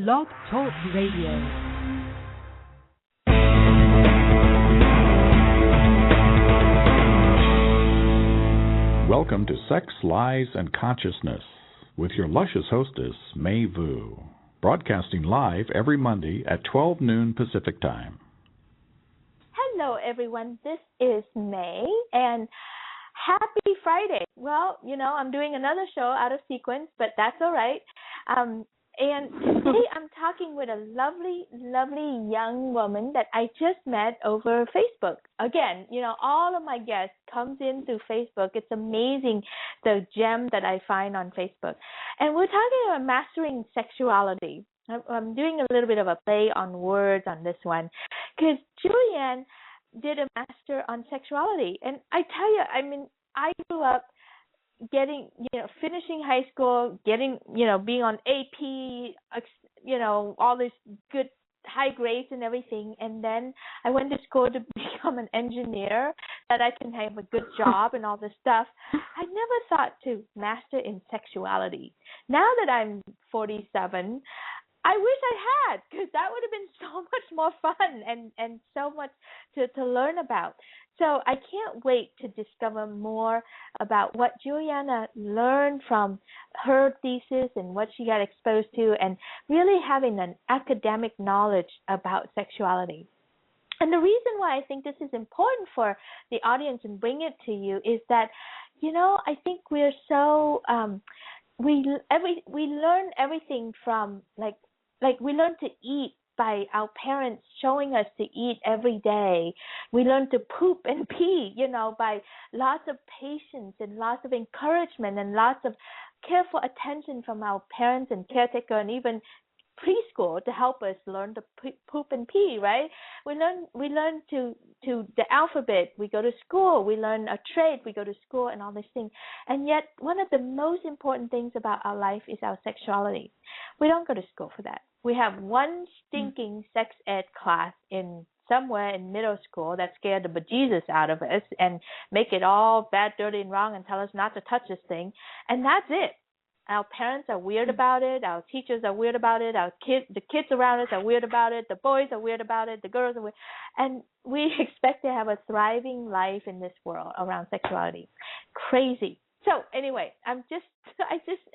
Blog Talk Radio. Welcome to Sex, Lies, and Consciousness with your luscious hostess, May Vu, broadcasting live every Monday at 12 noon Pacific Time. Hello, everyone. This is May, and happy Friday. Well, I'm doing another show out of sequence, but that's all right. And today I'm talking with a lovely, lovely young woman that I just met over Facebook. Again, all of my guests comes in through Facebook. It's amazing the gem that I find on Facebook. And we're talking about mastering sexuality. I'm doing a little bit of a play on words on this one because Julianne did a master on sexuality. And I tell you, I grew up finishing high school, being on AP, all this good high grades and everything. And then I went to school to become an engineer, that I can have a good job and all this stuff. I never thought to master in sexuality. Now that I'm 47, I wish I had, because that would have been so much more fun and so much to learn about. So I can't wait to discover more about what Juliana learned from her thesis and what she got exposed to, and really having an academic knowledge about sexuality. And the reason why I think this is important for the audience and bring it to you is that, I think we're so we learn everything from like we learn to eat by our parents showing us to eat every day. We learn to poop and pee, by lots of patience and lots of encouragement and lots of careful attention from our parents and caretaker and even preschool to help us learn to poop and pee, right? We learn to the alphabet. We go to school. We learn a trade. We go to school and all these things. And yet, one of the most important things about our life is our sexuality. We don't go to school for that. We have one stinking sex ed class in somewhere in middle school that scared the bejesus out of us and make it all bad, dirty, and wrong and tell us not to touch this thing. And that's it. Our parents are weird about it. Our teachers are weird about it. The kids around us are weird about it. The boys are weird about it. The girls are weird. And we expect to have a thriving life in this world around sexuality. Crazy. So anyway, I just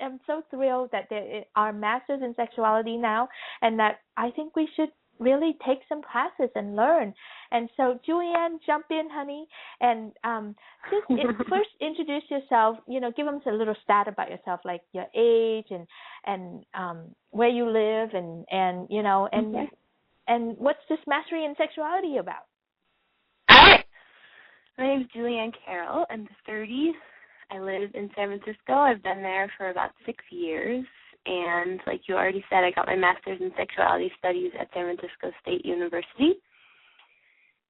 am so thrilled that there are masters in sexuality now, and that I think we should really take some classes and learn. And so, Julianne, jump in, honey, and first introduce yourself. Give them a little stat about yourself, like your age and where you live, and what's this mastery in sexuality about? All right. My name is Julianne Carroll. I'm 30. I live in San Francisco. I've been there for about 6 years. And like you already said, I got my master's in sexuality studies at San Francisco State University.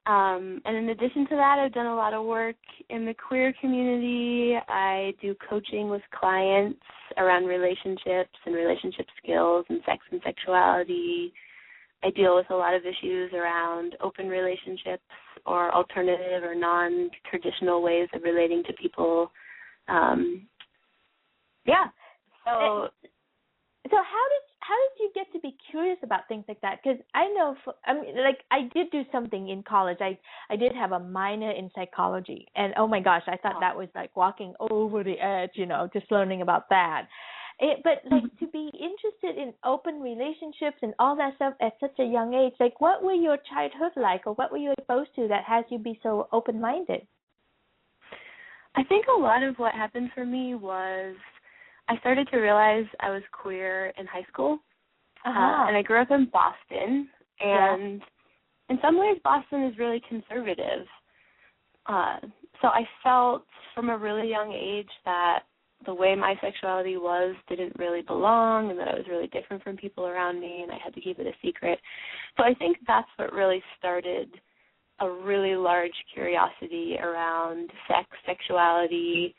And in addition to that, I've done a lot of work in the queer community. I do coaching with clients around relationships and relationship skills and sex and sexuality. I deal with a lot of issues around open relationships or alternative or non-traditional ways of relating to people. So how did you get to be curious about things like that? Because I know, I did do something in college. I did have a minor in psychology, and oh my gosh, I thought that was like walking over the edge, just learning about that. But to be interested in open relationships and all that stuff at such a young age, like what were your childhood like, or what were you exposed to that has you be so open-minded? I think a lot of what happened for me was I started to realize I was queer in high school, and I grew up in Boston, and in some ways Boston is really conservative. So I felt from a really young age that the way my sexuality was didn't really belong, and that I was really different from people around me, and I had to keep it a secret. So I think that's what really started a really large curiosity around sex, sexuality,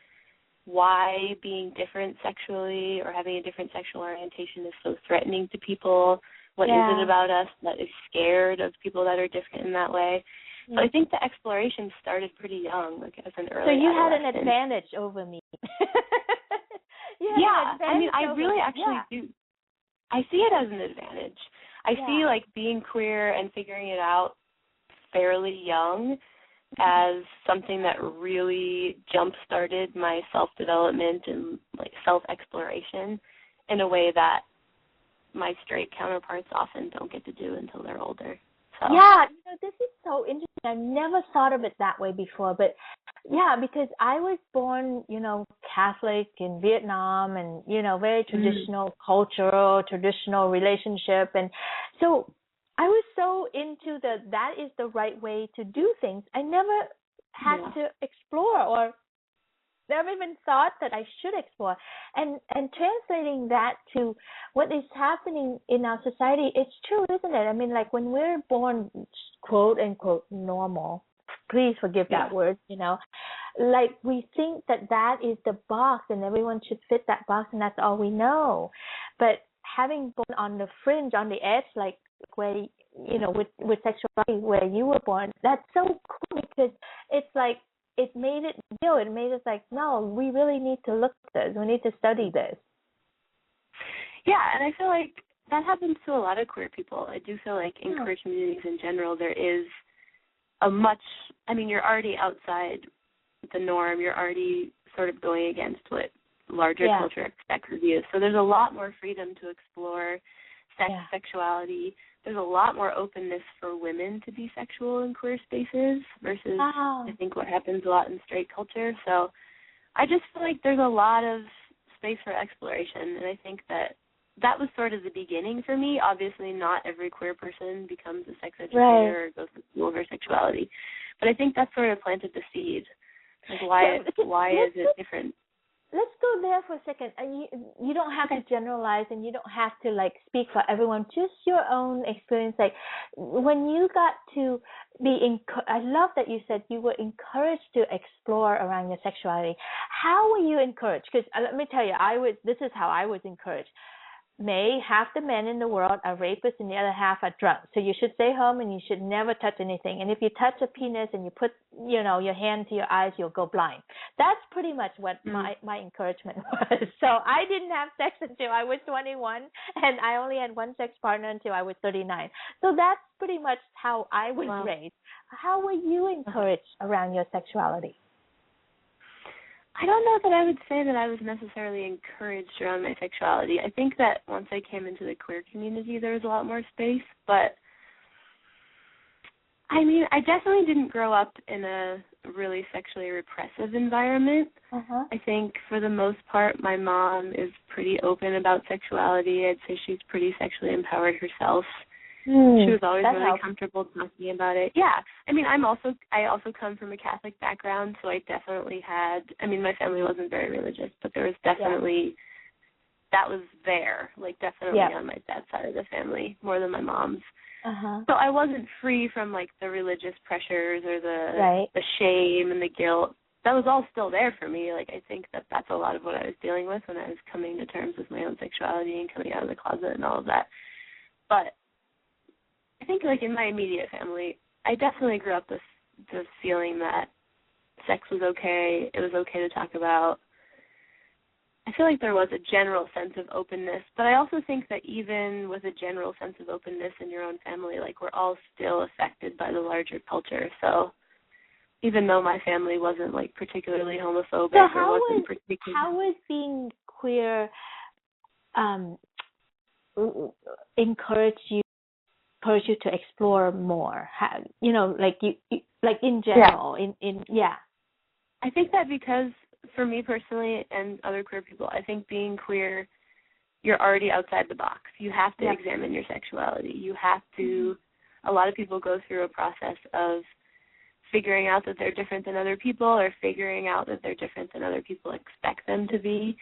why being different sexually or having a different sexual orientation is so threatening to people. What is it about us that is scared of people that are different in that way? So I think the exploration started pretty young, like as an early So you had adolescent. an advantage over me. I mean, I really actually do. I see it as an advantage. I see like being queer and figuring it out fairly young as something that really jump-started my self-development and like self-exploration in a way that my straight counterparts often don't get to do until they're older. So. Yeah, this is so interesting. I never thought of it that way before, but yeah, because I was born, Catholic in Vietnam and, very traditional cultural, traditional relationship. And so I was so into that is the right way to do things. I never had to explore or never even thought that I should explore. And translating that to what is happening in our society, it's true, isn't it? I mean, like when we're born, quote unquote, normal, please forgive that word, like we think that is the box and everyone should fit that box and that's all we know. But having born on the fringe, on the edge, like where, with sexuality, where you were born, that's so cool because it's like, it made it real. It made us like, no, we really need to look at this. We need to study this. Yeah, and I feel like that happens to a lot of queer people. I do feel like in queer communities in general, there is you're already outside the norm. You're already sort of going against what larger culture expects of you. So there's a lot more freedom to explore sexuality. There's a lot more openness for women to be sexual in queer spaces versus I think what happens a lot in straight culture. So I just feel like there's a lot of space for exploration, and I think that was sort of the beginning for me. Obviously, not every queer person becomes a sex educator or goes to school for sexuality, but I think that sort of planted the seed. Like why is it different? Let's go there for a second. You don't have to generalize, and you don't have to like speak for everyone. Just your own experience. Like when you got to be I love that you said you were encouraged to explore around your sexuality. How were you encouraged? Because let me tell you, this is how I was encouraged. May, half the men in the world are rapists and the other half are drunk. So you should stay home and you should never touch anything. And if you touch a penis and you put, your hand to your eyes, you'll go blind. That's pretty much what my encouragement was. So I didn't have sex until I was 21, and I only had one sex partner until I was 39. So that's pretty much how I was raised. How were you encouraged around your sexuality? I don't know that I would say that I was necessarily encouraged around my sexuality. I think that once I came into the queer community, there was a lot more space. But, I definitely didn't grow up in a really sexually repressive environment. I think for the most part, my mom is pretty open about sexuality. I'd say she's pretty sexually empowered herself. She was always really comfortable talking about it. Yeah. I also come from a Catholic background, so I definitely had, my family wasn't very religious, but there was definitely, that was there, like definitely on my dad's side of the family, more than my mom's. So I wasn't free from like the religious pressures or the shame and the guilt. That was all still there for me. Like I think that's a lot of what I was dealing with when I was coming to terms with my own sexuality and coming out of the closet and all of that. But I think, like, in my immediate family, I definitely grew up with the feeling that sex was okay, it was okay to talk about. I feel like there was a general sense of openness, but I also think that even with a general sense of openness in your own family, like, we're all still affected by the larger culture. So even though my family wasn't, like, particularly homophobic or wasn't particularly... How was being queer encourage you to explore more? How, like you like in general, I think that because for me personally and other queer people, I think being queer, you're already outside the box. You have to examine your sexuality. You have to, a lot of people go through a process of figuring out that they're different than other people or figuring out that they're different than other people expect them to be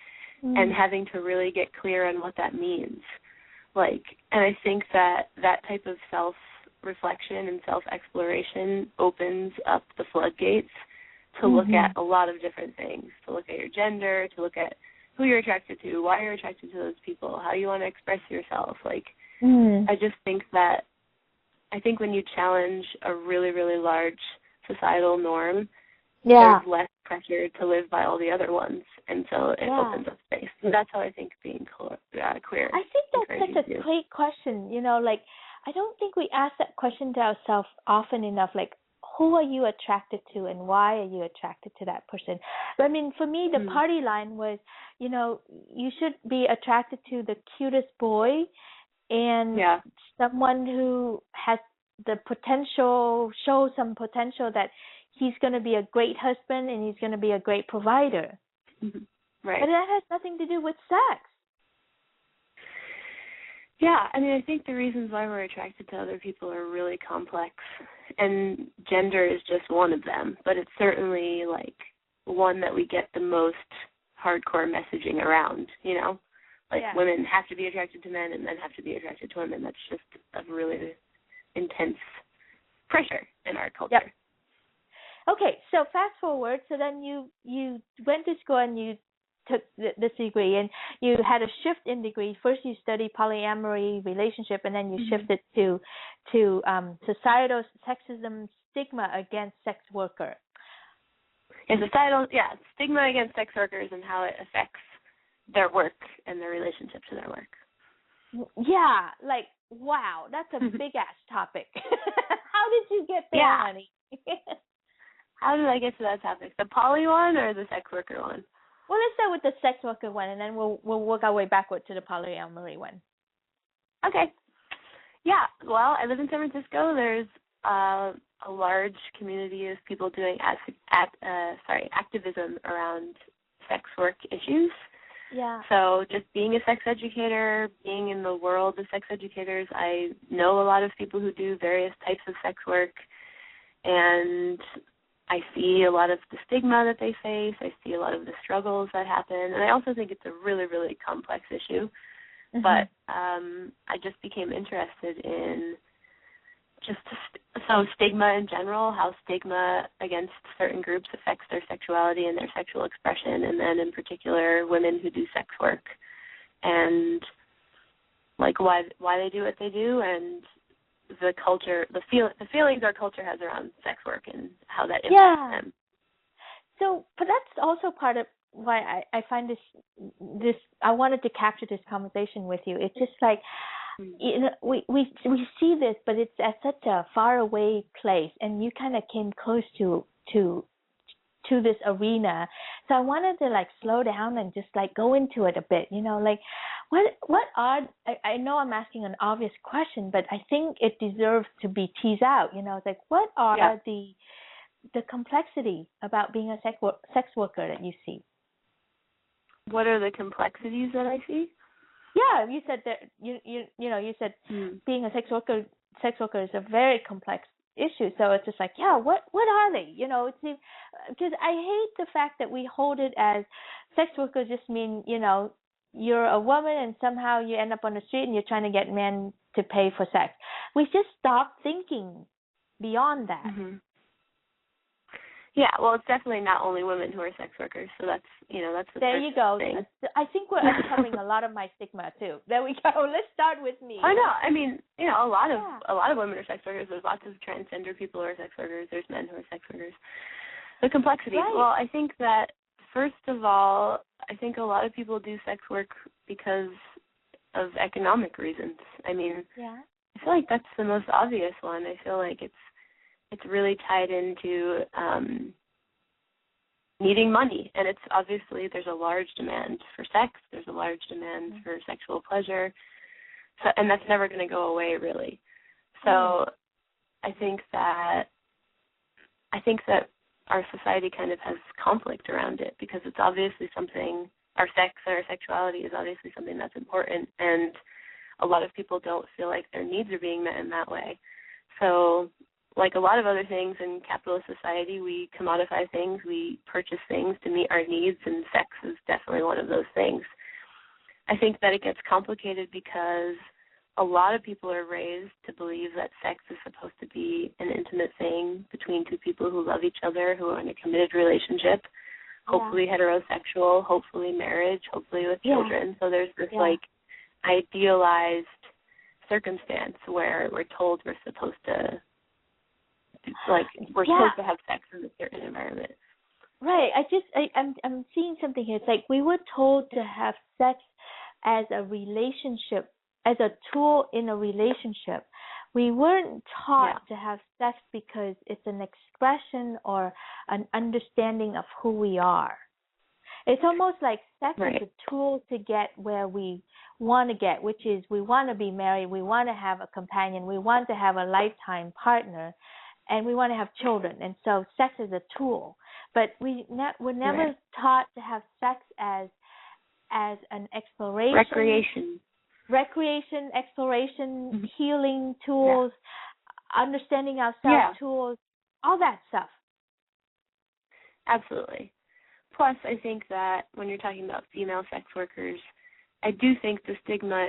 and having to really get clear on what that means. And I think that type of self-reflection and self-exploration opens up the floodgates to look at a lot of different things, to look at your gender, to look at who you're attracted to, why you're attracted to those people, how you want to express yourself. I just think that, when you challenge a really, really large societal norm, there's less pressure to live by all the other ones, and so it opens up space. So that's how I think being queer. I think that's such a great question. Like, I don't think we ask that question to ourselves often enough. Like, who are you attracted to, and why are you attracted to that person? But I mean, for me, the party line was, you should be attracted to the cutest boy, and someone who has the potential, show some potential that he's going to be a great husband and he's going to be a great provider. Right. But that has nothing to do with sex. Yeah, I mean, I think the reasons why we're attracted to other people are really complex, and gender is just one of them, but it's certainly, like, one that we get the most hardcore messaging around, Like, women have to be attracted to men and men have to be attracted to women. That's just a really intense pressure in our culture. Yep. Okay, so fast forward. So then you went to school and you took this degree, and you had a shift in degree. First, you studied polyamory relationship, and then you shifted to societal sexism, stigma against sex worker. Yeah, stigma against sex workers and how it affects their work and their relationship to their work. Yeah, like, wow, that's a big ass topic. How did you get there, honey? How did I get to that topic? The poly one or the sex worker one? Well, let's start with the sex worker one, and then we'll work our way backward to the polyamory one. Okay. Yeah. Well, I live in San Francisco. There's a large community of people doing activism around sex work issues. Yeah. So just being a sex educator, being in the world of sex educators, I know a lot of people who do various types of sex work, and I see a lot of the stigma that they face. I see a lot of the struggles that happen, and I also think it's a really, really complex issue. But I just became interested in stigma in general, how stigma against certain groups affects their sexuality and their sexual expression, and then in particular women who do sex work, and like why they do what they do, and the culture, the feelings our culture has around sex work and how that impacts them. So, but that's also part of why I find this. I wanted to capture this conversation with you. It's just like, we see this, but it's at such a far away place, and you kind of came close to this arena. So I wanted to like slow down and just like go into it a bit. Like what are, I know I'm asking an obvious question, but I think it deserves to be teased out. It's like, what are the complexity about being a sex worker that you see? What are the complexities that I see? Yeah, you said that you said being a sex worker is a very complex issue. So it's just like, what are they? It's because I hate the fact that we hold it as sex workers just mean you're a woman and somehow you end up on the street and you're trying to get men to pay for sex. We just stop thinking beyond that. Yeah, well, it's definitely not only women who are sex workers, so that's the there first you go. thing. I think we're uncovering a lot of my stigma too. There we go. Let's start with me. I know. I mean, a lot of women are sex workers. There's lots of transgender people who are sex workers. There's men who are sex workers. The complexities. Right. Well, I think that first of all, I think a lot of people do sex work because of economic reasons. I mean, I feel like that's the most obvious one. I feel like it's really tied into needing money, and it's obviously there's a large demand for sex, there's a large demand for sexual pleasure, so, and that's never going to go away really. So I think that our society kind of has conflict around it because it's obviously something, our sex and our sexuality is obviously something that's important, and a lot of people don't feel like their needs are being met in that way. So like a lot of other things in capitalist society, we commodify things, we purchase things to meet our needs, and sex is definitely one of those things. I think that it gets complicated because a lot of people are raised to believe that sex is supposed to be an intimate thing between two people who love each other, who are in a committed relationship, hopefully heterosexual, hopefully marriage, hopefully with children. So there's this like idealized circumstance where we're told we're supposed to supposed to have sex in a certain environment. Right. I'm seeing something here. It's like we were told to have sex as a relationship, as a tool in a relationship. We weren't taught to have sex because it's an expression or an understanding of who we are. It's almost like sex is a tool to get where we want to get, which is we want to be married, we want to have a companion, we want to have a lifetime partner, and we want to have children. And so sex is a tool. But we're never taught to have sex as an exploration. Recreation, exploration, healing tools, understanding ourselves tools, all that stuff. Absolutely. Plus, I think that when you're talking about female sex workers, I do think the stigma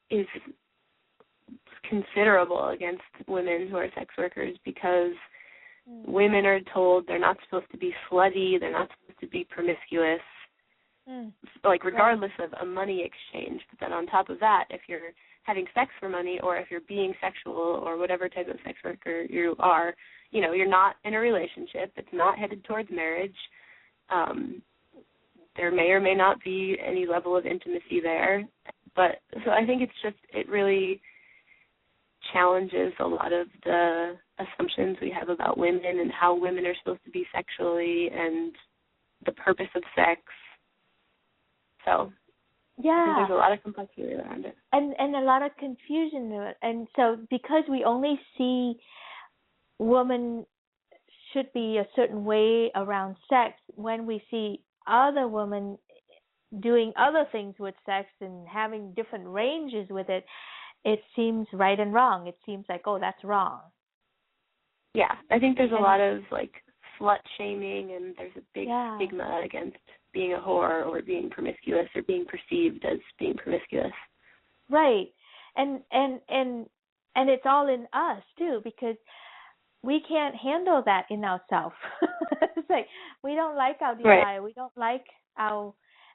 is considerable against women who are sex workers because women are told they're not supposed to be slutty, they're not supposed to be promiscuous, like regardless of a money exchange. But then on top of that, if you're having sex for money or if you're being sexual or whatever type of sex worker you are, you're not in a relationship. It's not headed towards marriage. There may or may not be any level of intimacy there. But so I think it really challenges a lot of the assumptions we have about women and how women are supposed to be sexually and the purpose of sex. So I think there's a lot of complexity around it. And a lot of confusion. And so because we only see women should be a certain way around sex, when we see other women doing other things with sex and having different ranges with it, it seems right and wrong. It seems like, oh, that's wrong. Yeah, I think there's a lot of slut shaming, and there's a big stigma against being a whore or being promiscuous or being perceived as being promiscuous. Right. And it's all in us too, because we can't handle that in ourselves. It's like we don't like our desire, we don't like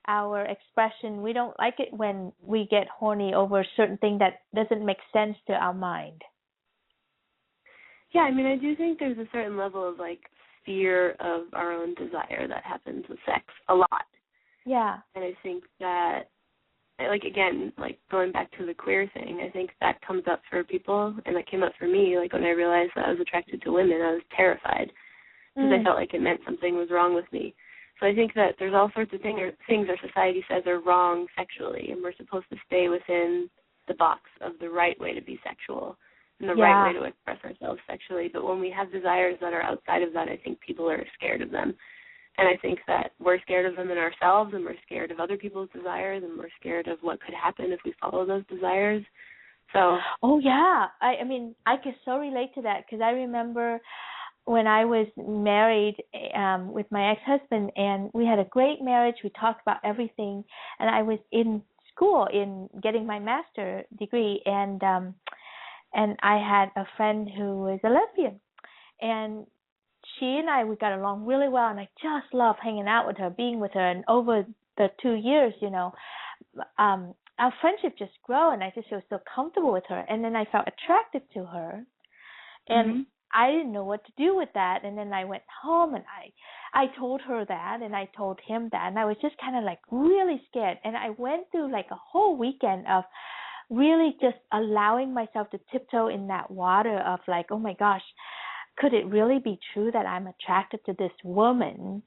our expression, we don't like it when we get horny over a certain thing that doesn't make sense to our mind. Yeah, I mean, I do think there's a certain level of fear of our own desire that happens with sex a lot. Yeah. And I think that, again, going back to the queer thing, I think that comes up for people, and that came up for me, when I realized that I was attracted to women, I was terrified because I felt like it meant something was wrong with me. So I think that there's all sorts of things our society says are wrong sexually, and we're supposed to stay within the box of the right way to be sexual and the right way to express ourselves sexually. But when we have desires that are outside of that, I think people are scared of them. And I think that we're scared of them in ourselves, and we're scared of other people's desires, and we're scared of what could happen if we follow those desires. So. Oh, yeah. I mean, I can so relate to that because I remember when I was married with my ex-husband, and we had a great marriage. We talked about everything, and I was in school in getting my master's degree, and I had a friend who was a lesbian, and she and we got along really well, and I just loved hanging out with her, being with her, and over the 2 years, our friendship just grew, and I just feel so comfortable with her, and then I felt attracted to her, and I didn't know what to do with that. And then I went home and I told her that, and I told him that, and I was just kind of really scared. And I went through a whole weekend of really just allowing myself to tiptoe in that water of oh my gosh, could it really be true that I'm attracted to this woman,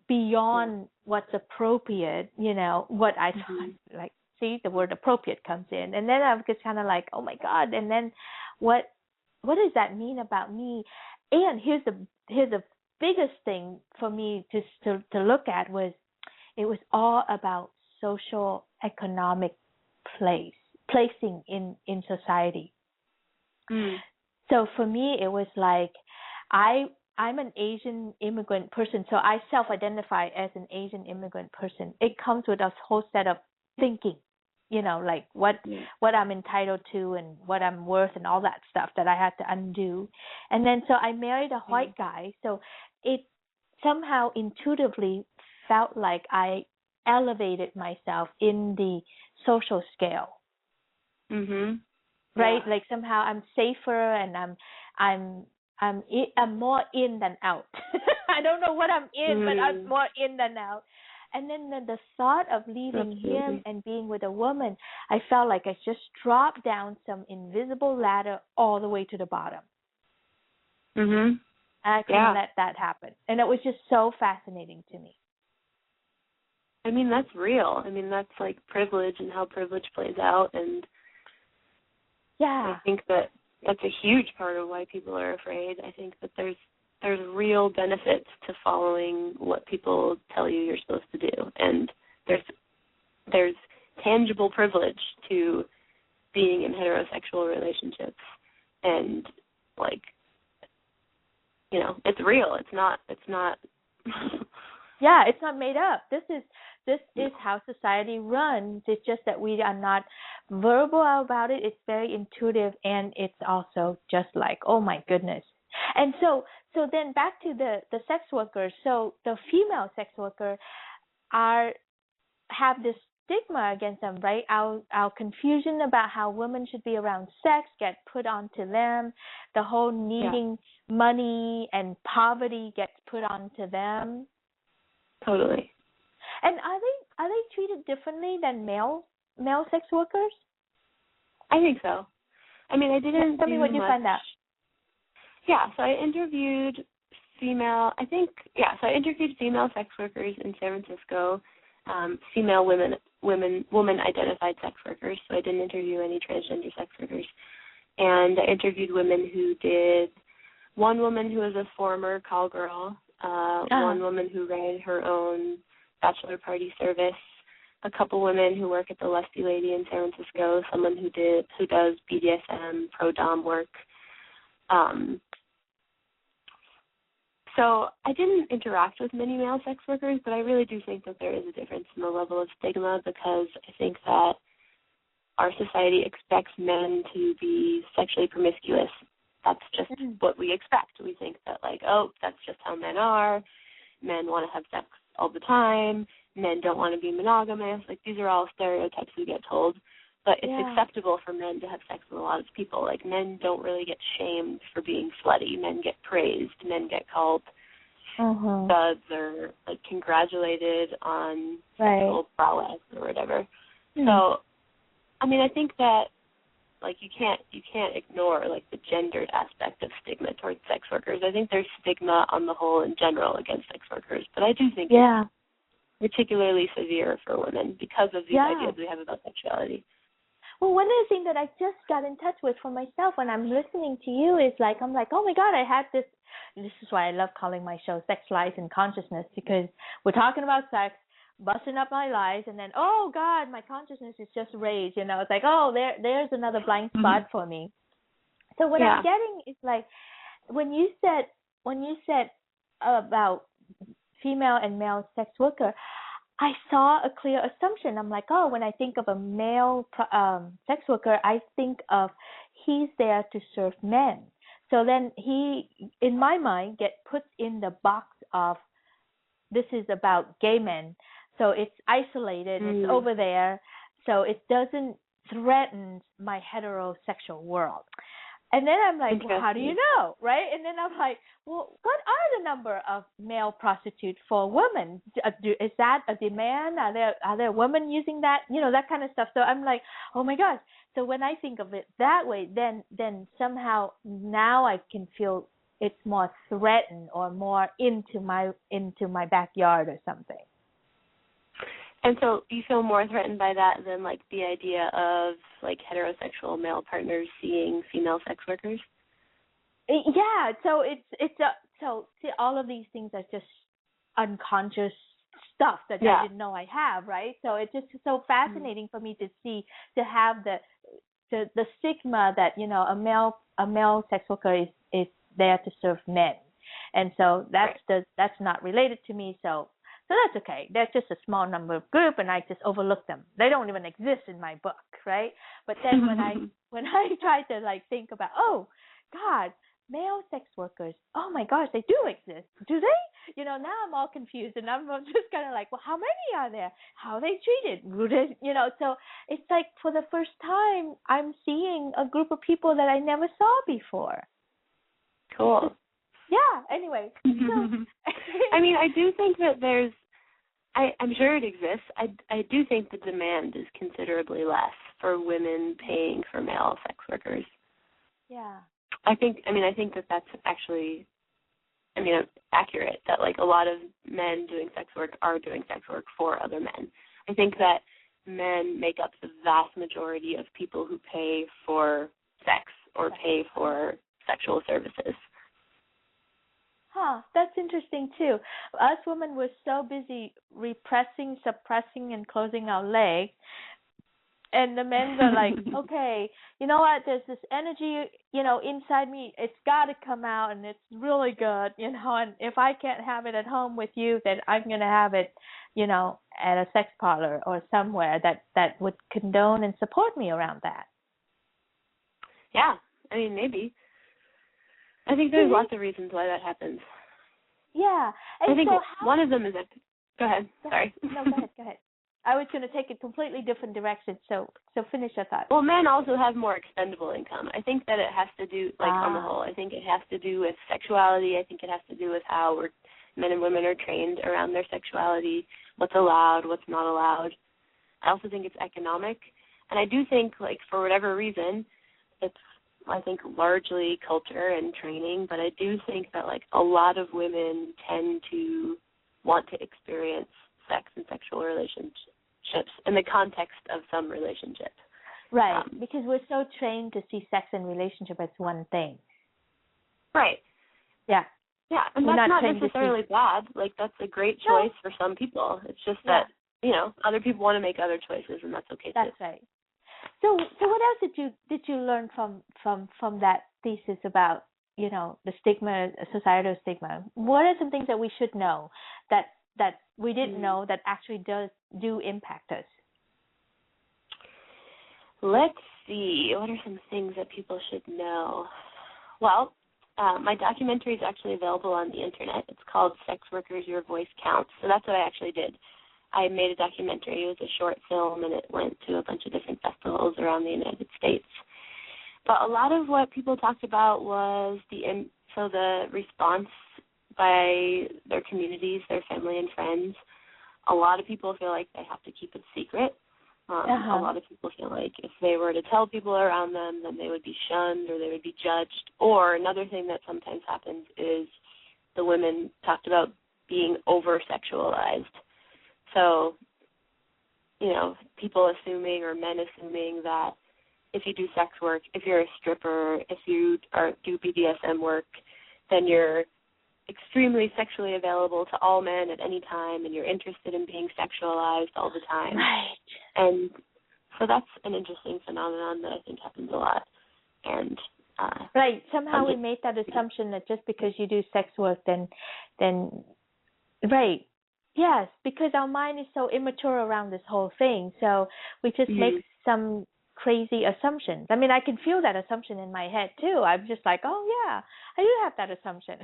beyond what's appropriate, what I thought, see, the word appropriate comes in. And then I was just kind of oh my God. And then what does that mean about me? And here's the biggest thing for me to look at was it was all about social economic placing in society. So for me, it was I'm an Asian immigrant person, so I self-identify as an Asian immigrant person. It comes with a whole set of thinking, what I'm entitled to and what I'm worth and all that stuff that I had to undo. And then so I married a white guy, so it somehow intuitively felt like I elevated myself in the social scale. Right? Somehow I'm safer, and I'm more in than out. I don't know what I'm in, but I'm more in than out. And then the thought of leaving him and being with a woman, I felt like I just dropped down some invisible ladder all the way to the bottom. Mhm. And I couldn't let that happen. And it was just so fascinating to me. I mean, that's real. I mean, that's like privilege and how privilege plays out. And I think that that's a huge part of why people are afraid. I think that there's real benefits to following what people tell you you're supposed to do. And there's tangible privilege to being in heterosexual relationships. And, like, you know, it's real. It's not Yeah, it's not made up. This is how society runs. It's just that we are not verbal about it. It's very intuitive, and it's also just like, oh my goodness. And so then back to the sex workers. So the female sex worker have this stigma against them, right? Our confusion about how women should be around sex get put onto them. The whole needing money and poverty gets put onto them. Totally. And are they treated differently than male sex workers? I think so. I mean, I didn't Tell me what you found out. Yeah, so I interviewed female sex workers in San Francisco, female woman identified sex workers. So I didn't interview any transgender sex workers. And I interviewed one woman who was a former call girl, one woman who ran her own bachelor party service, a couple women who work at the Lusty Lady in San Francisco, someone who does BDSM, pro-dom work. So I didn't interact with many male sex workers, but I really do think that there is a difference in the level of stigma, because I think that our society expects men to be sexually promiscuous. That's just what we expect. We think that, like, oh, that's just how men are. Men want to have sex all the time. Men don't want to be monogamous. Like, these are all stereotypes we get told. But it's acceptable for men to have sex with a lot of people. Like, men don't really get shamed for being slutty. Men get praised. Men get called studs or, like, congratulated on sexual prowess or whatever. So, I mean, I think that, like, you can't ignore, like, the gendered aspect of stigma towards sex workers. I think there's stigma on the whole in general against sex workers, but I do think it's particularly severe for women because of these ideas we have about sexuality. Well, one of the things that I just got in touch with for myself when I'm listening to you is, like, I'm like, oh my God, I had this. This is why I love calling my show Sex, Lies, and Consciousness, because we're talking about sex, busting up my lies, and then, oh God, my consciousness is just raised. You know, it's like, oh, there's another blind spot for me. So what I'm getting is, like, when you said about female and male sex worker, I saw a clear assumption. I'm like, oh, when I think of a male sex worker, I think of he's there to serve men. So then he, in my mind, get put in the box of this is about gay men. So it's isolated, it's over there, so it doesn't threaten my heterosexual world. And then I'm like, well, how do you know, right? And then I'm like, well, what are the number of male prostitutes for women? Is that a demand? Are there women using that? You know, that kind of stuff. So I'm like, oh my gosh. So when I think of it that way, then somehow now I can feel it's more threatened or more into my backyard or something. And so you feel more threatened by that than, like, the idea of, like, heterosexual male partners seeing female sex workers? Yeah. So so see, all of these things are just unconscious stuff that I didn't know I have, right? So it's just so fascinating for me to see, to have the stigma that, you know, a male sex worker is there to serve men, and so that's not related to me. So that's okay. They're just a small number of group, and I just overlook them. They don't even exist in my book, right? But then when I try to, like, think about, oh God, male sex workers, oh my gosh, they do exist. Do they? You know, now I'm all confused, and I'm just kind of like, well, how many are there? How are they treated? You know, so it's like for the first time, I'm seeing a group of people that I never saw before. Cool. Yeah, anyway. So, I mean, I do think that I'm sure it exists. I do think the demand is considerably less for women paying for male sex workers. Yeah. I think that that's actually, accurate, that like a lot of men doing sex work are doing sex work for other men. I think that men make up the vast majority of people who pay for sex or pay for sexual services. Huh, that's interesting too. Us women were so busy repressing, suppressing, and closing our legs. And the men are like, okay, you know what? There's this energy, inside me. It's got to come out, and it's really good, And if I can't have it at home with you, then I'm gonna have it, at a sex parlor or somewhere that would condone and support me around that. Yeah, maybe. I think there's lots of reasons why that happens. Yeah, and I think one of them is that. Go ahead. Sorry. No, go ahead. I was going to take a completely different direction, so finish your thought. Well, men also have more expendable income. I think that it has to do, on the whole, I think it has to do with sexuality. I think it has to do with how men and women are trained around their sexuality, what's allowed, what's not allowed. I also think it's economic. And I do think, for whatever reason, it's, I think, largely culture and training, but I do think that, a lot of women tend to want to experience sex and sexual relationships in the context of some relationship. Right, because we're so trained to see sex and relationship as one thing. Right. Yeah. Yeah, and that's not necessarily bad. That's a great choice for some people. It's just that, other people want to make other choices, and that's okay too. That's right. So what else did you learn from that thesis about, the stigma, societal stigma? What are some things that we should know that we didn't know that actually do impact us? Let's see. What are some things that people should know? Well, my documentary is actually available on the internet. It's called Sex Workers, Your Voice Counts. So that's what I actually did. I made a documentary. It was a short film, and it went to a bunch of different festivals around the United States. But a lot of what people talked about was the response by their communities, their family and friends. A lot of people feel like they have to keep it secret. A lot of people feel like if they were to tell people around them, then they would be shunned or they would be judged. Or another thing that sometimes happens is the women talked about being over-sexualized. So, people assuming or men assuming that if you do sex work, if you're a stripper, if you do BDSM work, then you're extremely sexually available to all men at any time, and you're interested in being sexualized all the time. Right. And so that's an interesting phenomenon that I think happens a lot. And right. Somehow we made that assumption that just because you do sex work, then right. Yes, because our mind is so immature around this whole thing. So we just make some crazy assumptions. I can feel that assumption in my head too. I'm just like, oh yeah, I do have that assumption.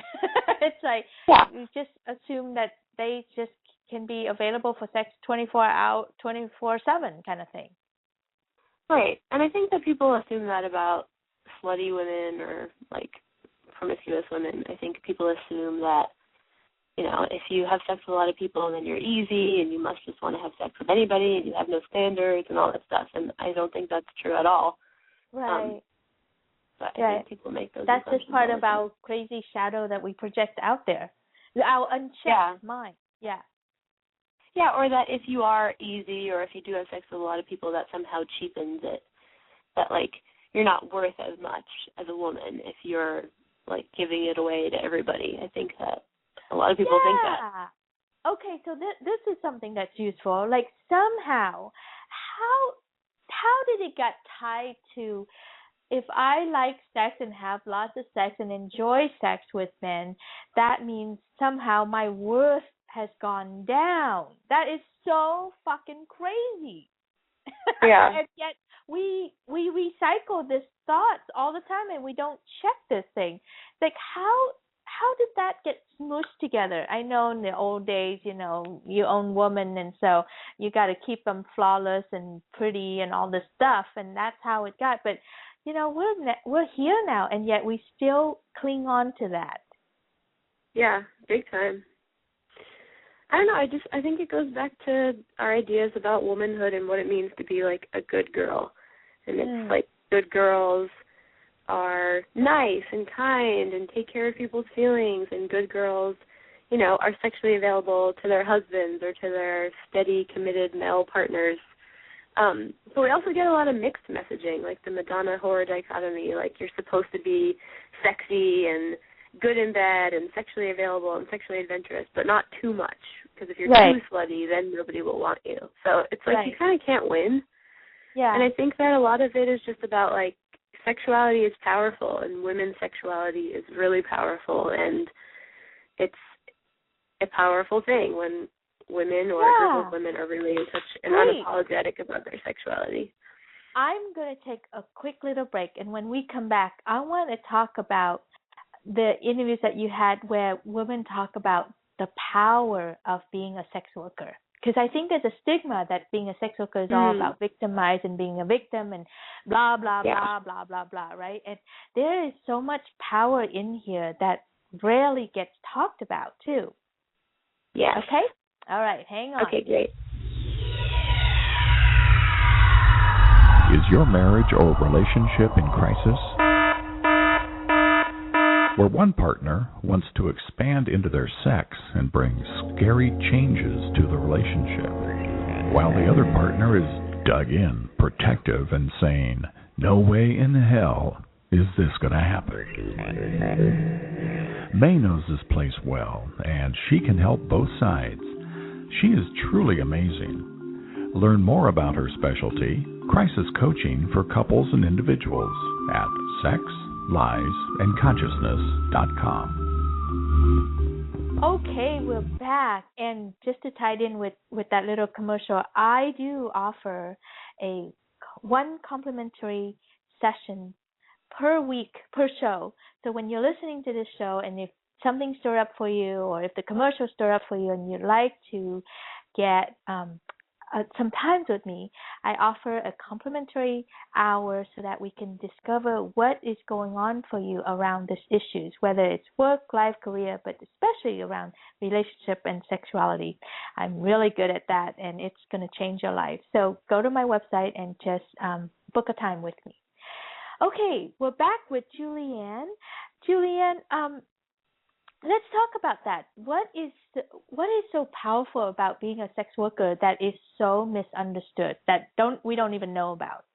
It's like you just assume that they just can be available for sex 24/7 kind of thing. Right. And I think that people assume that about slutty women or promiscuous women. I think people assume that if you have sex with a lot of people, then you're easy and you must just want to have sex with anybody and you have no standards and all that stuff. And I don't think that's true at all. Right. But I think people make those That's assumptions. just part of our crazy shadow that we project out there. Our unchecked mind. Yeah. Yeah, or that if you are easy or if you do have sex with a lot of people, that somehow cheapens it. That, you're not worth as much as a woman if you're, giving it away to everybody. I think that a lot of people think that. Okay, so this is something that's useful. Somehow, how did it get tied to if I like sex and have lots of sex and enjoy sex with men, that means somehow my worth has gone down. That is so fucking crazy. Yeah. And yet we recycle this thoughts all the time and we don't check this thing. How did that get smooshed together? I know in the old days, you own women, and so you got to keep them flawless and pretty and all this stuff, and that's how it got. But we're here now, and yet we still cling on to that. Yeah, big time. I don't know, I think it goes back to our ideas about womanhood and what it means to be like a good girl. And it's like good girls are nice and kind and take care of people's feelings, and good girls, are sexually available to their husbands or to their steady, committed male partners. But we also get a lot of mixed messaging, like the Madonna whore dichotomy, like you're supposed to be sexy and good in bed and sexually available and sexually adventurous, but not too much, because if you're too slutty, then nobody will want you. So it's like you kind of can't win. Yeah. And I think that a lot of it is just about, like, sexuality is powerful, and women's sexuality is really powerful, and it's a powerful thing when women or a group of women are really in touch and unapologetic about their sexuality. I'm going to take a quick little break, and when we come back, I want to talk about the interviews that you had where women talk about the power of being a sex worker. Because I think there's a stigma that being a sex worker is all about victimized and being a victim and blah, blah, blah, blah, blah, blah, right? And there is so much power in here that rarely gets talked about, too. Yeah. Okay? All right, hang on. Okay, great. Is your marriage or relationship in crisis? Where one partner wants to expand into their sex and bring scary changes to the relationship, while the other partner is dug in, protective, and saying, "No way in hell is this going to happen." May knows this place well, and she can help both sides. She is truly amazing. Learn more about her specialty, crisis coaching for couples and individuals, at sexliesandconsciousness.com. Okay, we're back. And just to tie it in with that little commercial, I do offer one complimentary session per week, per show. So when you're listening to this show, and if something stirred up for you, or if the commercial stirred up for you and you'd like to get some time with me, I offer a complimentary hour so that we can discover what is going on for you around these issues, whether it's work, life, career, but especially around relationship and sexuality. I'm really good at that, and it's going to change your life. So go to my website and just book a time with me. Okay, we're back with Julianne. Julianne, let's talk about that. What is so powerful about being a sex worker that is so misunderstood, that we don't even know about?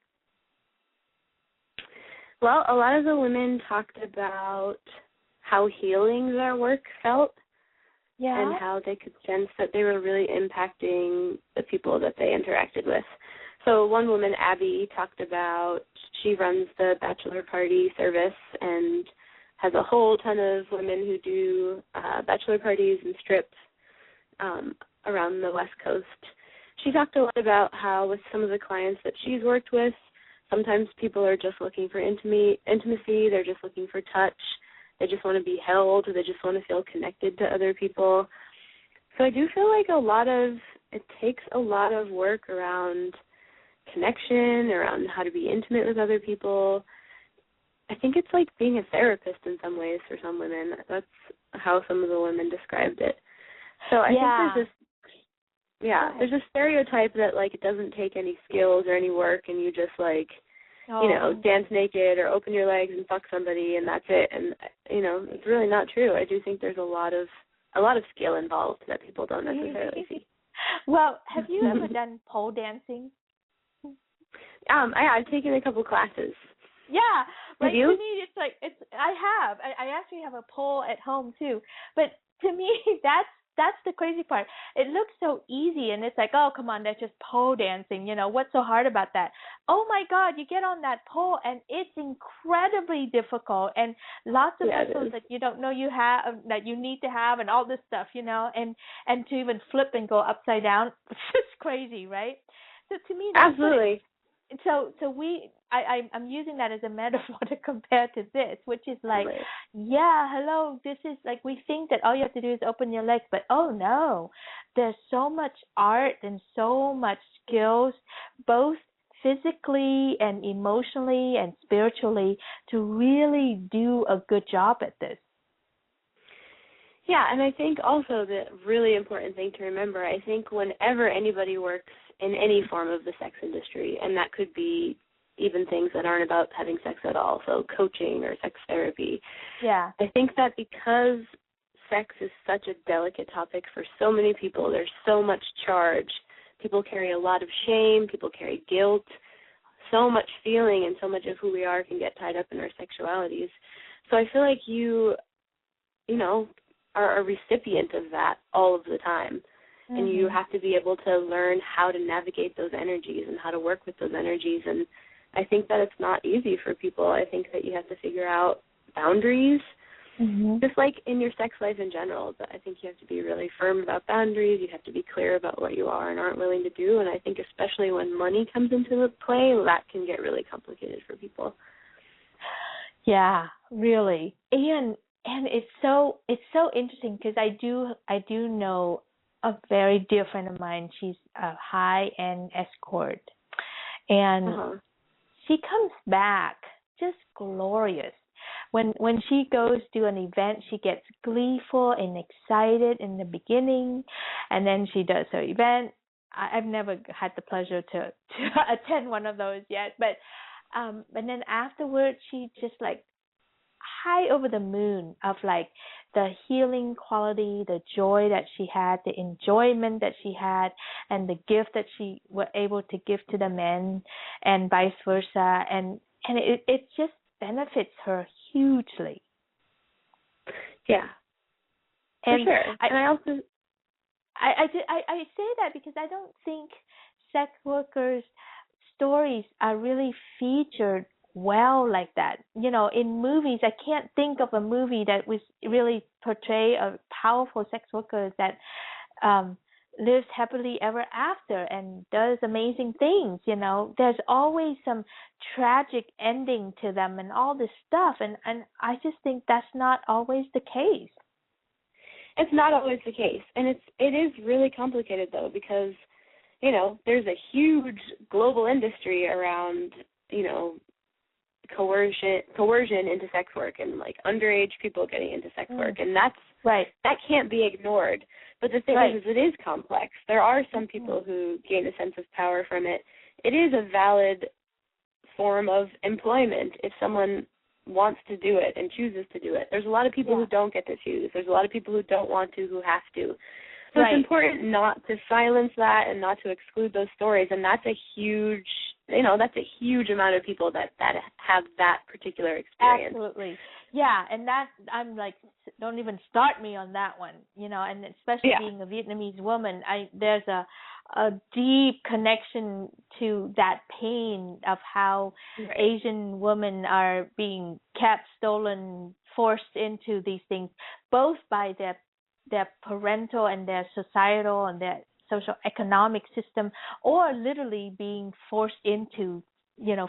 Well, a lot of the women talked about how healing their work felt, and how they could sense that they were really impacting the people that they interacted with. So one woman, Abby, talked about, she runs the bachelor party service and has a whole ton of women who do bachelor parties and strips around the West Coast. She talked a lot about how with some of the clients that she's worked with, sometimes people are just looking for intimacy, they're just looking for touch, they just want to be held, they just want to feel connected to other people. So I do feel like it takes a lot of work around connection, around how to be intimate with other people. I think it's like being a therapist in some ways for some women. That's how some of the women described it. So I think there's this stereotype that like it doesn't take any skills or any work, and you just like dance naked or open your legs and fuck somebody and that's it. And it's really not true. I do think there's a lot of skill involved that people don't necessarily see. Well, have you ever done pole dancing? I've taken a couple classes. Yeah, like to me, it's like I have. I actually have a pole at home too. But to me, that's the crazy part. It looks so easy, and it's like, oh, come on, that's just pole dancing. What's so hard about that? Oh my God, you get on that pole, and it's incredibly difficult, and lots of muscles that you don't know you have, that you need to have, and all this stuff, and to even flip and go upside down, it's just crazy, right? So to me, that's absolutely. I'm using that as a metaphor to compare to this, which is like, hello, this is like, we think that all you have to do is open your legs, but oh no, there's so much art and so much skills, both physically and emotionally and spiritually, to really do a good job at this. Yeah, and I think also the really important thing to remember, I think whenever anybody works in any form of the sex industry, and that could be even things that aren't about having sex at all, so coaching or sex therapy. Yeah. I think that because sex is such a delicate topic for so many people, there's so much charge. People carry a lot of shame, people carry guilt, so much feeling, and so much of who we are can get tied up in our sexualities. So I feel like you know, are a recipient of that all of the time. Mm-hmm. And you have to be able to learn how to navigate those energies and how to work with those energies. And I think that it's not easy for people. I think that you have to figure out boundaries, just like in your sex life in general. But I think you have to be really firm about boundaries. You have to be clear about what you are and aren't willing to do. And I think especially when money comes into play, that can get really complicated for people. Yeah, really. And it's so interesting because I do know a very dear friend of mine. She's a high-end escort, and she comes back just glorious. When she goes to an event, she gets gleeful and excited in the beginning, and then she does her event. I've never had the pleasure to attend one of those yet, but then afterwards she just like high over the moon of like the healing quality, the joy that she had, the enjoyment that she had, and the gift that she was able to give to the men, and vice versa, and it just benefits her hugely. Yeah, for sure. And I also I say that because I don't think sex workers' stories are really featured well like that. You know, in movies, I can't think of a movie that was really portray a powerful sex worker that lives happily ever after and does amazing things. You know, there's always some tragic ending to them and all this stuff, and I just think that's not always the case. It's not always the case, and it is really complicated though, because you know there's a huge global industry around, you know, coercion into sex work and like underage people getting into sex work, and that's right. That can't be ignored. But the thing is it is complex. There are some people who gain a sense of power from it. It is a valid form of employment if someone wants to do it and chooses to do it. There's a lot of people who don't get to choose. There's a lot of people who don't want to, who have to. So it's important not to silence that and not to exclude those stories, and that's a huge, that's a huge amount of people that have that particular experience. Absolutely. Yeah, and that, I'm like, don't even start me on that one, and especially being a Vietnamese woman, there's a deep connection to that pain of how Asian women are being kept, stolen, forced into these things, both by their parental and their societal and their social economic system, or literally being forced into,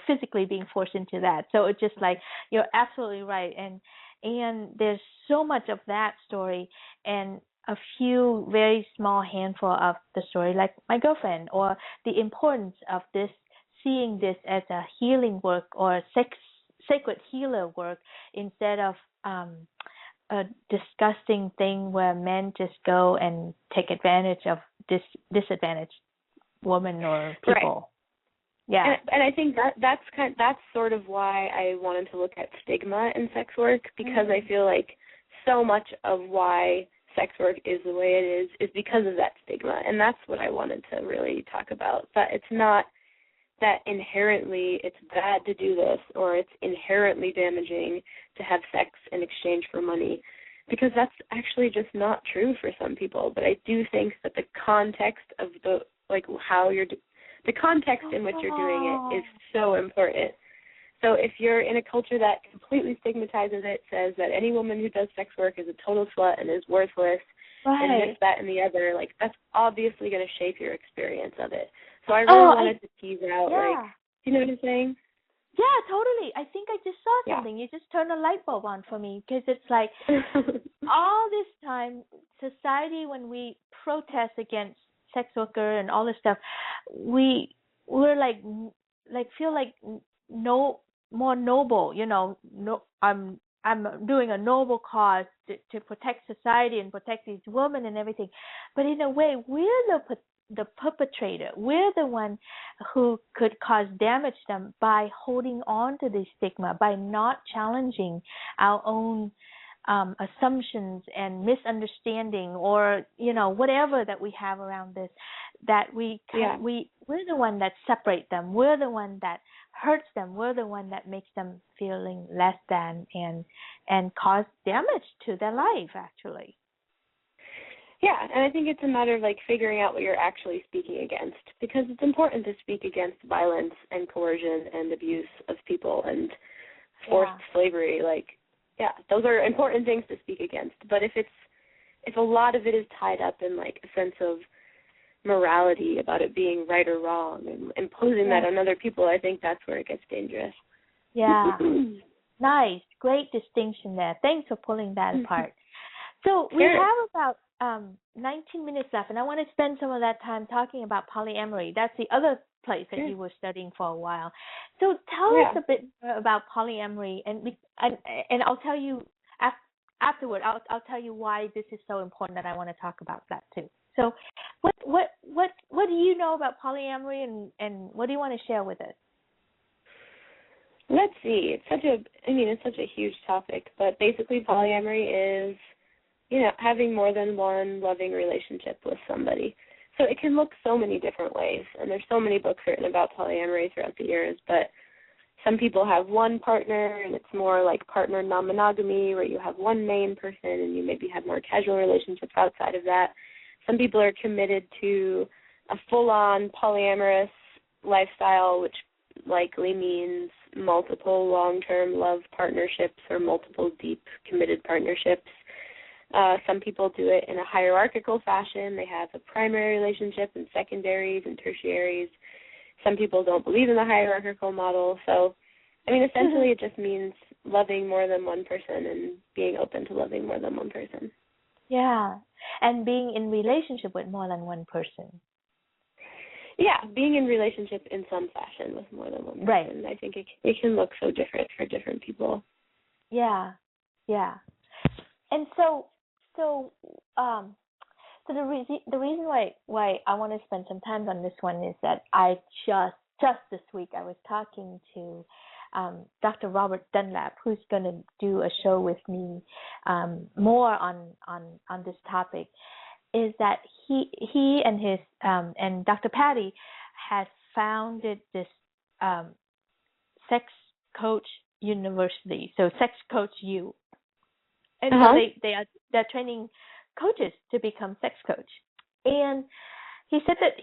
physically being forced into that. So it's just like, you're absolutely right. And there's so much of that story and a few very small handful of the story, like my girlfriend, or the importance of this, seeing this as a healing work or sacred healer work instead of a disgusting thing where men just go and take advantage of disadvantaged women or people. Yeah, and I think that's sort of why I wanted to look at stigma in sex work, because I feel like so much of why sex work is the way it is because of that stigma, and that's what I wanted to really talk about. That it's not that inherently it's bad to do this, or it's inherently damaging to have sex in exchange for money, because that's actually just not true for some people. But I do think that the context of the context in which you're doing it is so important. So if you're in a culture that completely stigmatizes it, says that any woman who does sex work is a total slut and is worthless, and this, that, and the other, like, that's obviously going to shape your experience of it. So I really wanted to tease out, you know what I'm saying? Yeah, totally. I think I just saw something. You just turned a light bulb on for me, because it's like all this time, society, when we protest against sex worker and all this stuff, we're like feel like no more noble, no, I'm I'm doing a noble cause to protect society and protect these women and everything. But in a way, we're the perpetrator. We're the one who could cause damage to them by holding on to this stigma, by not challenging our own assumptions and misunderstanding, or whatever that we have around this. That we're the one that separate them. We're the one that hurts them. We're the one that makes them feeling less than and cause damage to their life, actually. Yeah, and I think it's a matter of figuring out what you're actually speaking against, because it's important to speak against violence and coercion and abuse of people and forced slavery. Those are important things to speak against. But if a lot of it is tied up in a sense of morality about it being right or wrong and imposing that on other people, I think that's where it gets dangerous. Yeah. Nice. Great distinction there. Thanks for pulling that apart. So we have about 19 minutes left, and I want to spend some of that time talking about polyamory. That's the other place that you were studying for a while. So tell us a bit about polyamory, and I'll tell you afterward. I'll tell you why this is so important that I want to talk about that too. So, what do you know about polyamory, and what do you want to share with us? Let's see. It's such a huge topic, but basically polyamory is, having more than one loving relationship with somebody. So it can look so many different ways, and there's so many books written about polyamory throughout the years, but some people have one partner, and it's more like partner non-monogamy, where you have one main person and you maybe have more casual relationships outside of that. Some people are committed to a full-on polyamorous lifestyle, which likely means multiple long-term love partnerships or multiple deep committed partnerships. Some people do it in a hierarchical fashion. They have a primary relationship and secondaries and tertiaries. Some people don't believe in the hierarchical model. So, essentially it just means loving more than one person and being open to loving more than one person. Yeah, and being in relationship with more than one person. Yeah, being in relationship in some fashion with more than one person. Right. I think it can look so different for different people. Yeah. And so the reason why I want to spend some time on this one is that I just this week I was talking to Dr. Robert Dunlap, who's going to do a show with me more on this topic. Is that he and his and Dr. Patty has founded this Sex Coach University, so Sex Coach U, and so they're training coaches to become sex coach. And he said that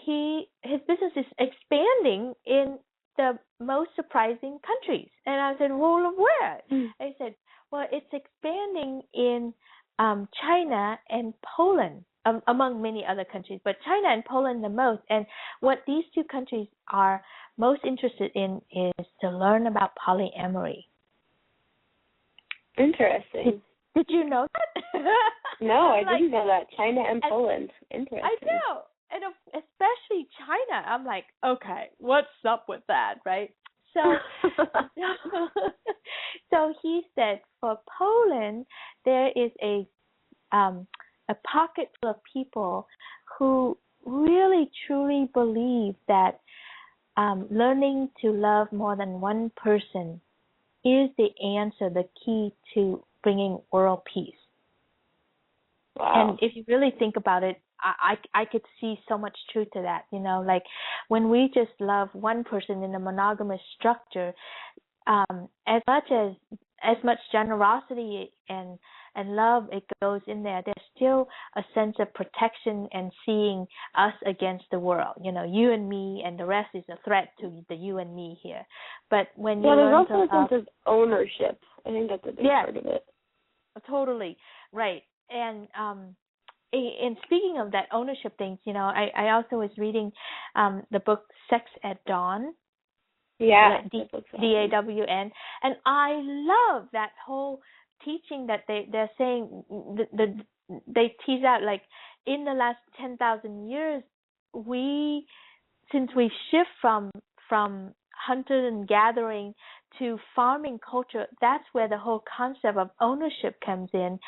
his business is expanding in the most surprising countries. And I said, well, where? He said, well, it's expanding in China and Poland, among many other countries, but China and Poland the most. And what these two countries are most interested in is to learn about polyamory. Interesting. Did you know that? No, I didn't know that. China and Poland. Interesting. I know. And especially China. I'm like, okay, what's up with that, right? So, so he said for Poland, there is a pocket full of people who really truly believe that learning to love more than one person is the answer, the key to bringing world peace. Wow. And if you really think about it, I could see so much truth to that. Like when we just love one person in a monogamous structure, as much generosity and love it goes in there, there's still a sense of protection and seeing us against the world. You and me, and the rest is a threat to the you and me here. But when you there's also a sense of ownership. I think that's a big part of it. Totally right. And speaking of that ownership things, I also was reading the book Sex at Dawn. Yeah, DAWN, and I love that whole teaching that they're saying. They tease out, like, in the last 10,000 years, since we shift from hunter and gathering to farming culture, that's where the whole concept of ownership comes in,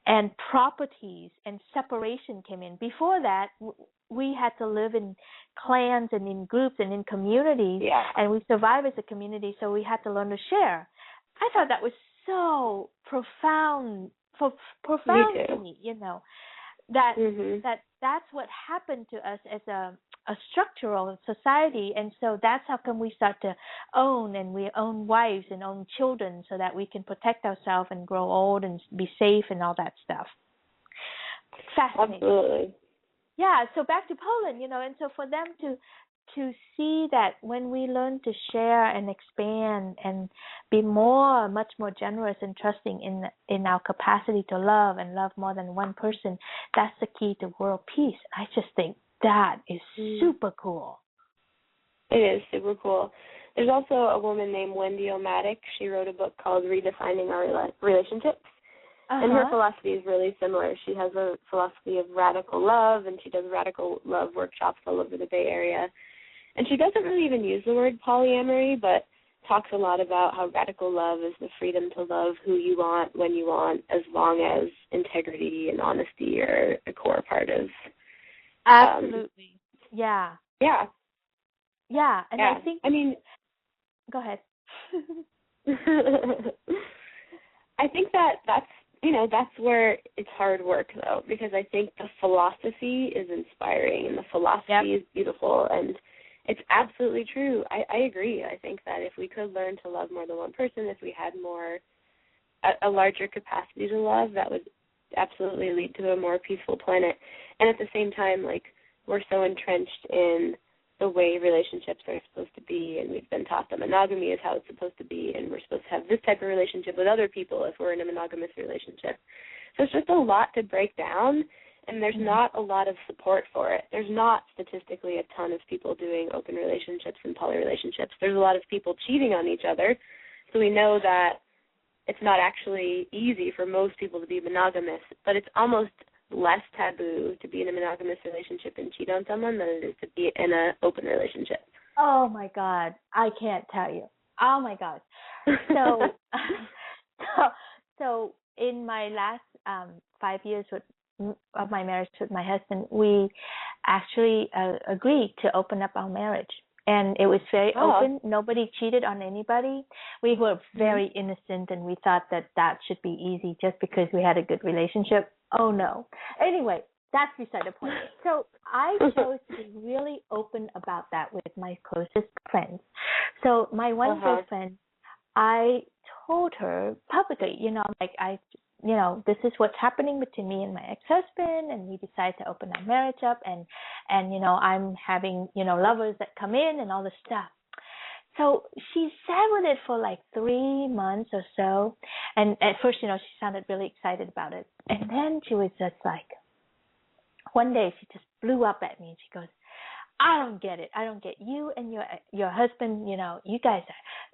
and properties and separation came in. Before that, we had to live in clans and in groups and in communities, and we survive as a community, so we had to learn to share. I thought that was so profound to me, you know, that that's what happened to us as a structural society, and so that's how come we start to we own wives and own children so that we can protect ourselves and grow old and be safe and all that stuff. Fascinating. Absolutely. Yeah, so back to Poland, you know, and so for them to see that when we learn to share and expand and be much more generous and trusting in our capacity to love and love more than one person, that's the key to world peace. I just think that is super cool. It is super cool. There's also a woman named Wendy O'Maddock. She wrote a book called Redefining Our Relationships. And her philosophy is really similar. She has a philosophy of radical love, and she does radical love workshops all over the Bay Area. And she doesn't really even use the word polyamory, but talks a lot about how radical love is the freedom to love who you want, when you want, as long as integrity and honesty are a core part of. Absolutely. Yeah. Yeah. Yeah. And yeah. I mean, go ahead. I think that's where it's hard work, though, because I think the philosophy is inspiring and the philosophy is beautiful, and it's absolutely true. I agree. I think that if we could learn to love more than one person, if we had a larger capacity to love, that would absolutely lead to a more peaceful planet. And at the same time, like, we're so entrenched in the way relationships are supposed to be, and we've been taught that monogamy is how it's supposed to be, and we're supposed to have this type of relationship with other people if we're in a monogamous relationship. So it's just a lot to break down, and there's not a lot of support for it. There's not statistically a ton of people doing open relationships and poly relationships. There's a lot of people cheating on each other, so we know that it's not actually easy for most people to be monogamous, but it's almost less taboo to be in a monogamous relationship and cheat on someone than it is to be in an open relationship. Oh my God, I can't tell you. Oh my God. So in my last 5 years of my marriage with my husband, we actually agreed to open up our marriage. And it was very open. Nobody cheated on anybody. We were very innocent, and we thought that should be easy just because we had a good relationship. Oh, no. Anyway, that's beside the point. So I chose to be really open about that with my closest friends. So my one close friend, I told her publicly, this is what's happening between me and my ex-husband, and we decided to open our marriage up, and I'm having, lovers that come in and all this stuff. So she sat with it for like 3 months or so, and at first, she sounded really excited about it, and then she was just like, one day she just blew up at me, and she goes, I don't get it. I don't get you and your husband, you guys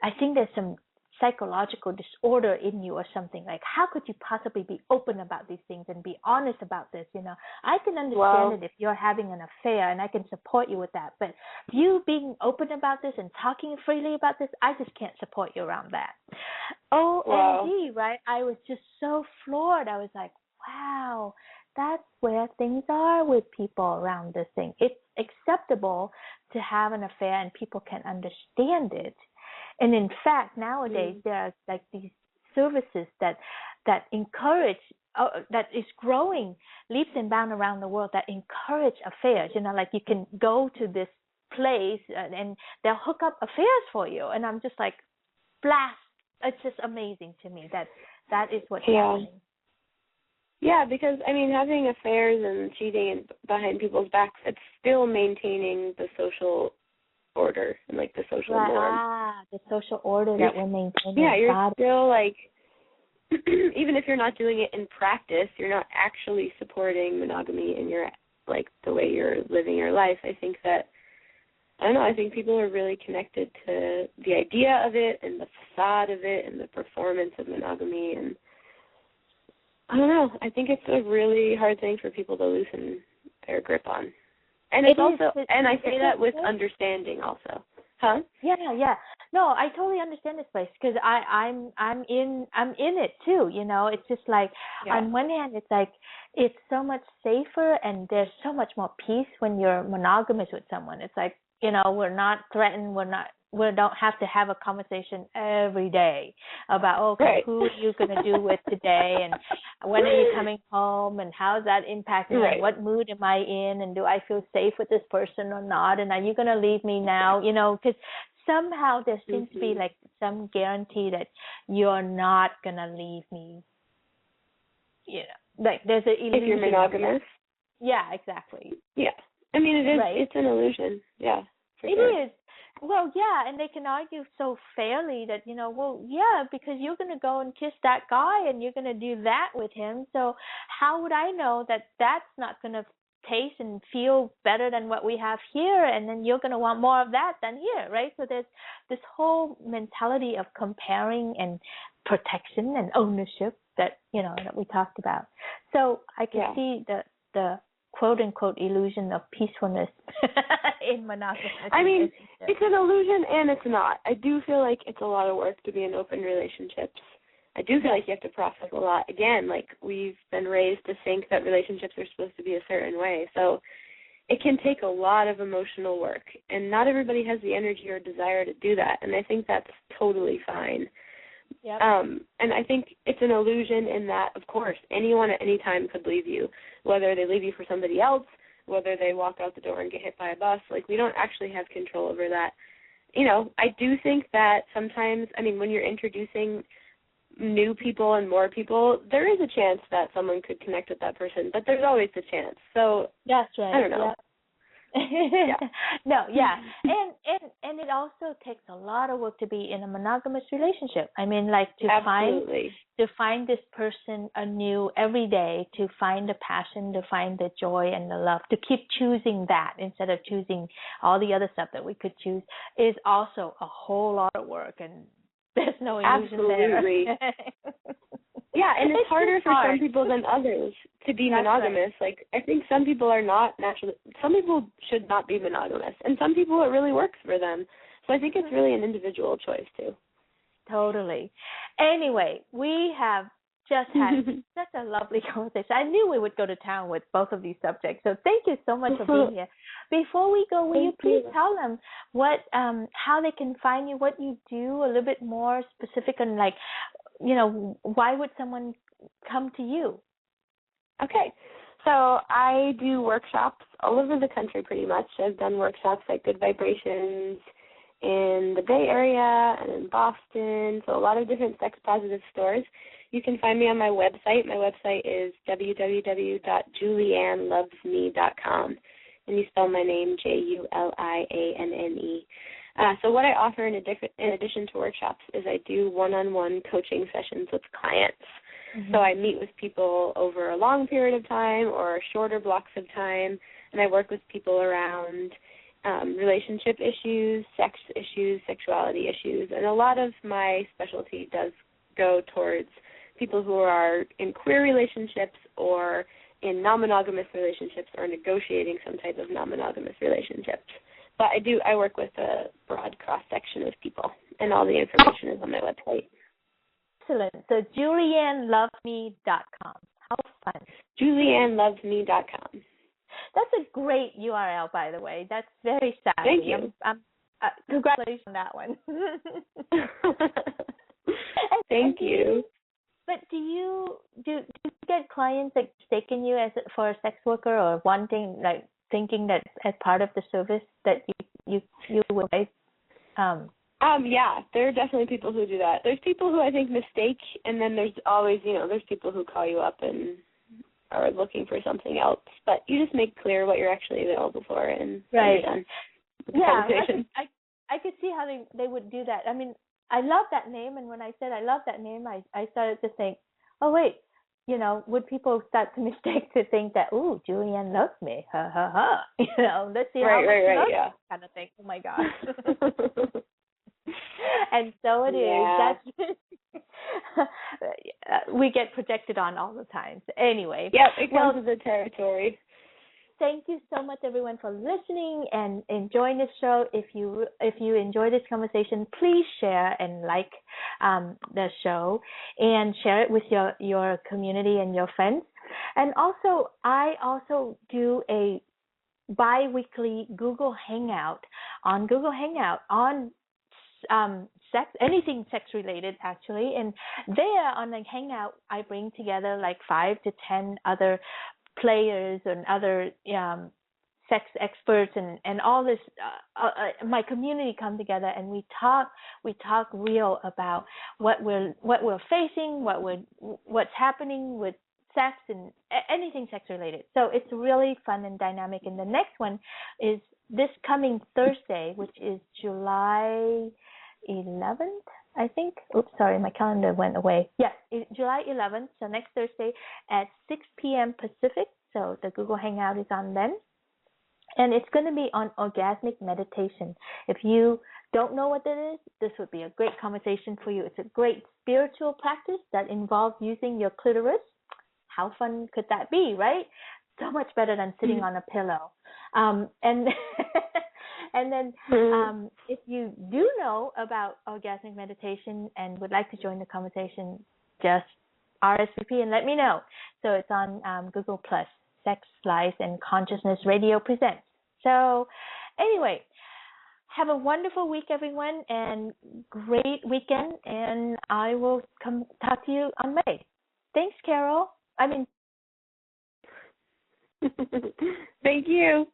I think there's some psychological disorder in you or something. Like, how could you possibly be open about these things and be honest about this? I can understand it if you're having an affair, and I can support you with that. But you being open about this and talking freely about this, I just can't support you around that. OMG, right? I was just so floored. I was like, wow, that's where things are with people around this thing. It's acceptable to have an affair, and people can understand it. And in fact, nowadays there are like these services that encourage, that is growing leaps and bounds around the world, that encourage affairs. Like you can go to this place and they'll hook up affairs for you. And I'm just like, blast! It's just amazing to me that is what's happening. Yeah, because having affairs and cheating behind people's backs, it's still maintaining the social order and like the social norm. The social order that we're maintaining. Yeah, you're still like, even if you're not doing it in practice, you're not actually supporting monogamy in your, like, the way you're living your life. I think that, I think people are really connected to the idea of it and the facade of it and the performance of monogamy, and I don't know. I think it's a really hard thing for people to loosen their grip on. And it's also, and I say that with understanding also. Huh? Yeah, yeah. No, I totally understand this place because I'm in it too. You know, it's just like on one hand, it's like it's so much safer and there's so much more peace when you're monogamous with someone. It's like, you know, we're not threatened. We don't have to have a conversation every day about, okay, who are you going to do with today, and when are you coming home, and how's that impacting me? What mood am I in, and do I feel safe with this person or not, and are you going to leave me now? You know, because somehow there seems to be like some guarantee that you're not going to leave me. You know, like there's an illusion. If you're monogamous? Yeah, exactly. Yeah. I mean, it is. It's an illusion. Yeah. It is. Well, yeah, and they can argue so fairly that, you know, well, yeah, because you're going to go and kiss that guy and you're going to do that with him. So how would I know that that's not going to taste and feel better than what we have here? And then you're going to want more of that than here, right? So there's this whole mentality of comparing and protection and ownership that, you know, that we talked about. So I can see the quote-unquote illusion of peacefulness in monogamous. I mean, it's an illusion and it's not. I do feel like it's a lot of work to be in open relationships. I do feel like you have to process a lot. Again, like we've been raised to think that relationships are supposed to be a certain way. So it can take a lot of emotional work, and not everybody has the energy or desire to do that, and I think that's totally fine. Yep. And I think it's an illusion in that, of course, anyone at any time could leave you, whether they leave you for somebody else, whether they walk out the door and get hit by a bus. Like, we don't actually have control over that. You know, I do think that sometimes, I mean, when you're introducing new people and more people, there is a chance that someone could connect with that person, but there's always the chance. So, that's right. I don't know. Yeah. No, yeah. And it also takes a lot of work to be in a monogamous relationship. I mean, like to find this person anew every day, to find the passion, to find the joy and the love, to keep choosing that instead of choosing all the other stuff that we could choose is also a whole lot of work, and there's no illusion there. Yeah, and it's harder for some people than others to be monogamous. Right. Like, I think some people are not naturally, some people should not be monogamous, and some people it really works for them. So I think it's really an individual choice, too. Totally. Anyway, we have just had such a lovely conversation. I knew we would go to town with both of these subjects, so thank you so much for being here. Before we go, will you please tell them what, how they can find you, what you do, a little bit more specific on, like, you know, why would someone come to you? Okay. So I do workshops all over the country pretty much. I've done workshops at Good Vibrations in the Bay Area and in Boston, so a lot of different sex-positive stores. You can find me on my website. My website is www.juliannelovesme.com, and you spell my name Julianne. So what I offer in addition to workshops is I do one-on-one coaching sessions with clients. Mm-hmm. So I meet with people over a long period of time or shorter blocks of time, and I work with people around relationship issues, sex issues, sexuality issues, and a lot of my specialty does go towards people who are in queer relationships or in non-monogamous relationships or negotiating some type of non-monogamous relationships. But I work with a broad cross-section of people, and all the information is on my website. Excellent. So JulianneLovesMe.com. How fun. JulianneLovesMe.com. That's a great URL, by the way. That's very savvy. Thank you. Congratulations on that one. Thank you. But do you get clients that mistaken you for a sex worker, or wanting, like, thinking that as part of the service that you will, right? Yeah, there are definitely people who do that. There's people who I think mistake, and then there's always, there's people who call you up and are looking for something else. But you just make clear what you're actually available for, and you're done with the conversation. I could see how they would do that. I mean, I love that name, and when I said I love that name, I started to think, oh wait, would people start to mistake to think that, ooh, Julianne loves me, ha ha ha, let's see how much love, yeah, kind of thing. Oh my gosh. And so it is. That's we get projected on all the time. So anyway. Yep, it comes with the territory. thank you so much, everyone, for listening and enjoying this show. If you enjoy this conversation, please share and like the show and share it with your community and your friends. And also, I also do a bi-weekly Google Hangout on sex, anything sex related actually. And there on the Hangout, I bring together like 5 to 10 other players and other sex experts and all this. My community come together and we talk real about what we're facing, what's happening with sex and anything sex related. So it's really fun and dynamic. And the next one is this coming Thursday, which is July 11th, I think. Oops, sorry, my calendar went away. Yes, July 11th, so next Thursday at 6 p.m. Pacific. So the Google Hangout is on then. And it's going to be on orgasmic meditation. If you don't know what that is, this would be a great conversation for you. It's a great spiritual practice that involves using your clitoris. How fun could that be, right? So much better than sitting on a pillow. And and then if you do know about orgasmic meditation and would like to join the conversation, just RSVP and let me know. So it's on Google Plus, Sex, Lies, and Consciousness Radio Presents. So anyway, have a wonderful week, everyone, and great weekend. And I will come talk to you on May. Thanks, Carol. Thank you.